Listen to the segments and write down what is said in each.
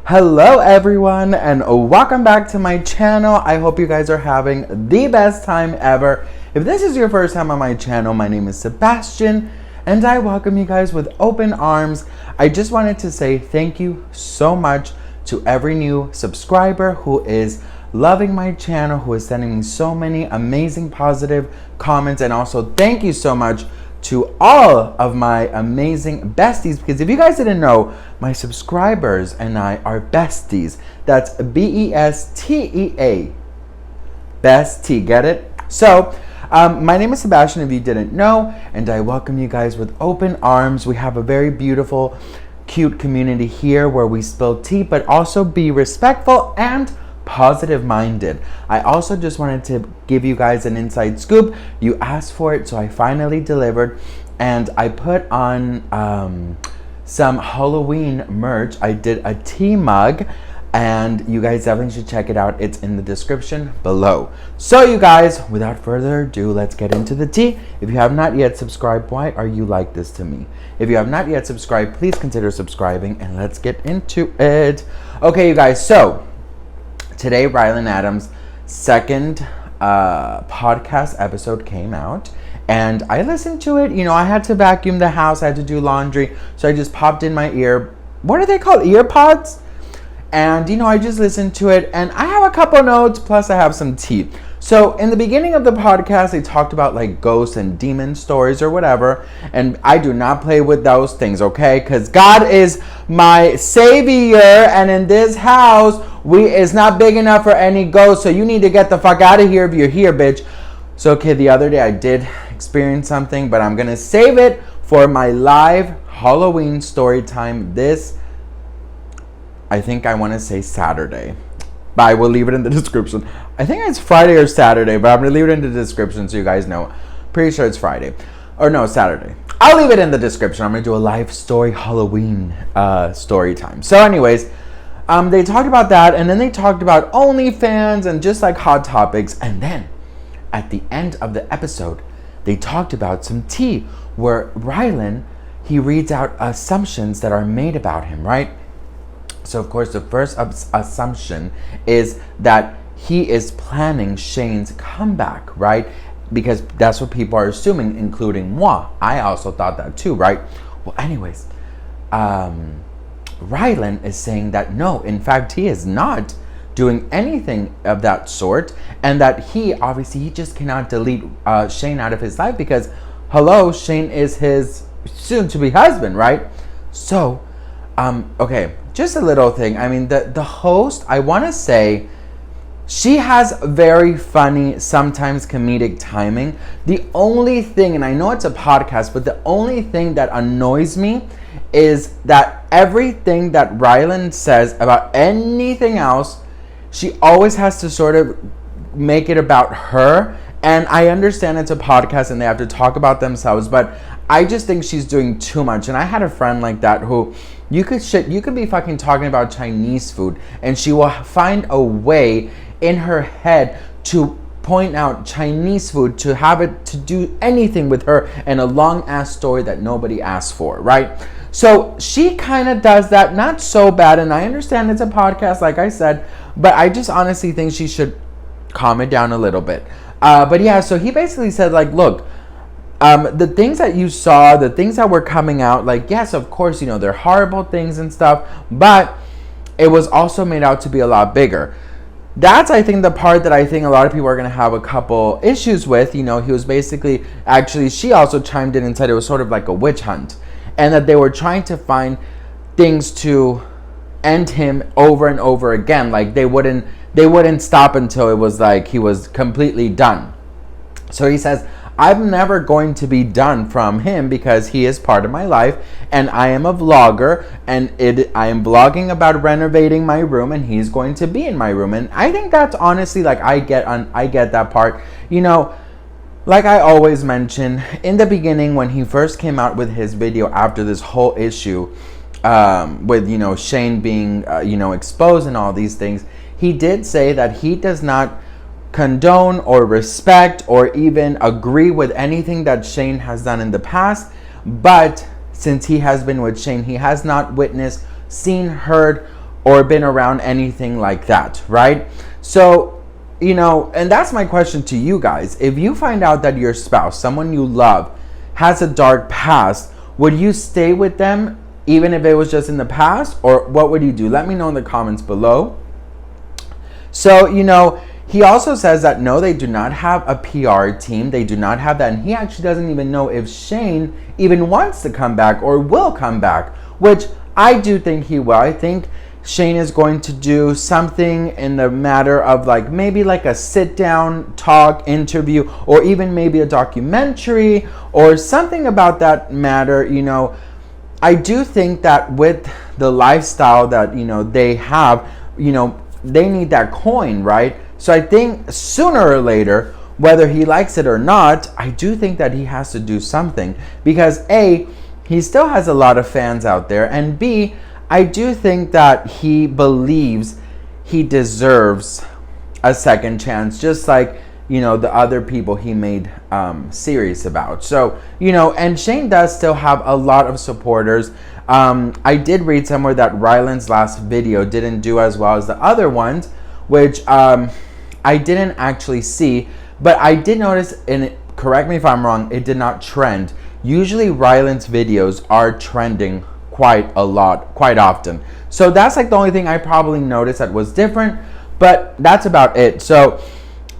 Hello everyone and welcome back to my channel. I hope you guys are having the best time ever. If this is your first time on my channel, my name is Sebastian and I welcome you guys with open arms. I just wanted to say thank you so much to every new subscriber who is loving my channel, who is sending me so many amazing positive comments, and also thank you so much to all of my amazing besties, because if you guys didn't know, my subscribers and I are besties. That's B-E-S-T-E-A. Bestie, get it? So, my name is Sebastian, if you didn't know, and I welcome you guys with open arms. We have a very beautiful, cute community here where we spill tea, but also be respectful and positive minded. I also just wanted to give you guys an inside scoop. You asked for it, so I finally delivered, and I put on some Halloween merch. I did a tea mug, and you guys definitely should check it out. It's in the description below. So you guys, without further ado, let's get into the tea. If you have not yet subscribed, why are you like this to me? If you have not yet subscribed, please consider subscribing, and let's get into it. Okay, you guys, so today, Ryland Adams' second podcast episode came out, and I listened to it. You know, I had to vacuum the house, I had to do laundry, so I just popped in my what are they called? Ear pods? And, you know, I just listened to it, and I have a couple notes, plus I have some tea. So, in the beginning of the podcast, they talked about, like, ghosts and demon stories or whatever, and I do not play with those things, okay? Because God is my savior, and in this house, it's not big enough for any ghosts, so you need to get the fuck out of here if you're here, bitch. So, okay, the other day I did experience something, but I'm going to save it for my live Halloween story time I think I want to say Saturday, but I will leave it in the description. I think it's Friday or Saturday, but I'm going to leave it in the description so you guys know. Pretty sure it's Friday. Or no, Saturday. I'll leave it in the description. I'm going to do a live story Halloween story time. So anyways, they talked about that, and then they talked about OnlyFans and just like hot topics. And then at the end of the episode, they talked about some tea where Ryland, he reads out assumptions that are made about him, right? So, of course, the first assumption is that he is planning Shane's comeback, right? Because that's what people are assuming, including moi. I also thought that too, right? Well, anyways, Ryland is saying that no, in fact, he is not doing anything of that sort, and that he just cannot delete Shane out of his life because, hello, Shane is his soon-to-be husband, right? So, okay, just a little thing. I mean, the host, I want to say, she has very funny, sometimes comedic timing. The only thing, and I know it's a podcast, but the only thing that annoys me is that everything that Ryland says about anything else, she always has to sort of make it about her. And I understand it's a podcast and they have to talk about themselves, but I just think she's doing too much. And I had a friend like that who you could be fucking talking about Chinese food and she will find a way in her head to point out Chinese food, to have it to do anything with her, and a long ass story that nobody asked for, right? So she kind of does that, not so bad, and I understand it's a podcast, like I said, but I just honestly think she should calm it down a little bit. But yeah, so he basically said, like, look, the things that you saw, the things that were coming out, like, yes, of course, you know, they're horrible things and stuff, but it was also made out to be a lot bigger. That's, I think, the part that I think a lot of people are going to have a couple issues with. You know, he was basically, actually, she also chimed in and said it was sort of like a witch hunt, and that they were trying to find things to end him over and over again. Like, they wouldn't stop until it was like he was completely done. So he says, I'm never going to be done from him because he is part of my life, and I am a vlogger, and I am vlogging about renovating my room, and he's going to be in my room. And I think that's honestly, like, I get that part. You know, like I always mention in the beginning when he first came out with his video after this whole issue with, you know, Shane being exposed and all these things, he did say that he does not condone or respect or even agree with anything that Shane has done in the past, but since he has been with Shane, he has not witnessed, seen, heard, or been around anything like that, right? So, you know, and that's my question to you guys. If you find out that your spouse, someone you love, has a dark past, would you stay with them even if it was just in the past? Or what would you do? Let me know in the comments below. So, you know, he also says that no, they do not have a PR team. They do not have that. And he actually doesn't even know if Shane even wants to come back or will come back, which I do think he will. I think Shane is going to do something in the matter of like maybe like a sit down talk interview, or even maybe a documentary or something about that matter. You know, I do think that with the lifestyle that, you know, they have, you know, they need that coin, right? So I think sooner or later, whether he likes it or not, I do think that he has to do something, because A, he still has a lot of fans out there, and B, I do think that he believes he deserves a second chance, just like, you know, the other people he made series about. So, you know, and Shane does still have a lot of supporters. I did read somewhere that Ryland's last video didn't do as well as the other ones, which I didn't actually see, but I did notice, and correct me if I'm wrong, it did not trend. Usually Ryland's videos are trending quite a lot, quite often. So that's like the only thing I probably noticed that was different, but that's about it. So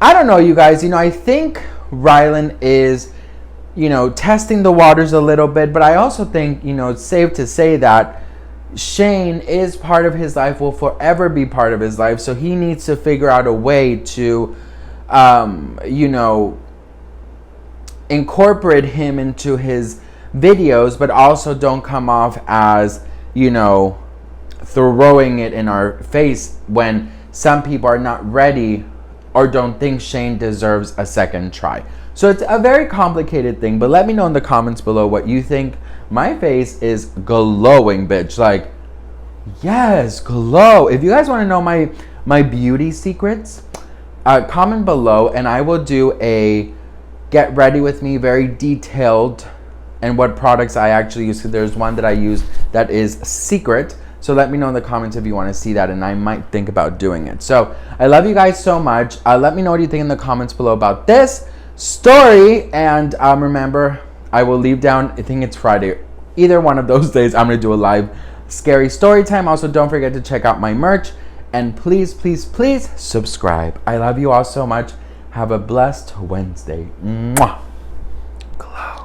I don't know, you guys, you know, I think Ryland is, you know, testing the waters a little bit, but I also think, you know, it's safe to say that Shane is part of his life, will forever be part of his life. So he needs to figure out a way to, you know, incorporate him into his videos, but also don't come off as, you know, throwing it in our face when some people are not ready or don't think Shane deserves a second try. So it's a very complicated thing, but let me know in the comments below what you think. My face is glowing, bitch. Like, yes, glow. If you guys want to know my beauty secrets, comment below and I will do a get ready with me, very detailed, and what products I actually use. So there's one that I use that is secret. So let me know in the comments if you want to see that, and I might think about doing it. So I love you guys so much. Let me know what you think in the comments below about this story. And remember, I will leave down, I think it's Friday, either one of those days, I'm going to do a live scary story time. Also, don't forget to check out my merch. And please, please, please subscribe. I love you all so much. Have a blessed Wednesday. Mwah. Glow.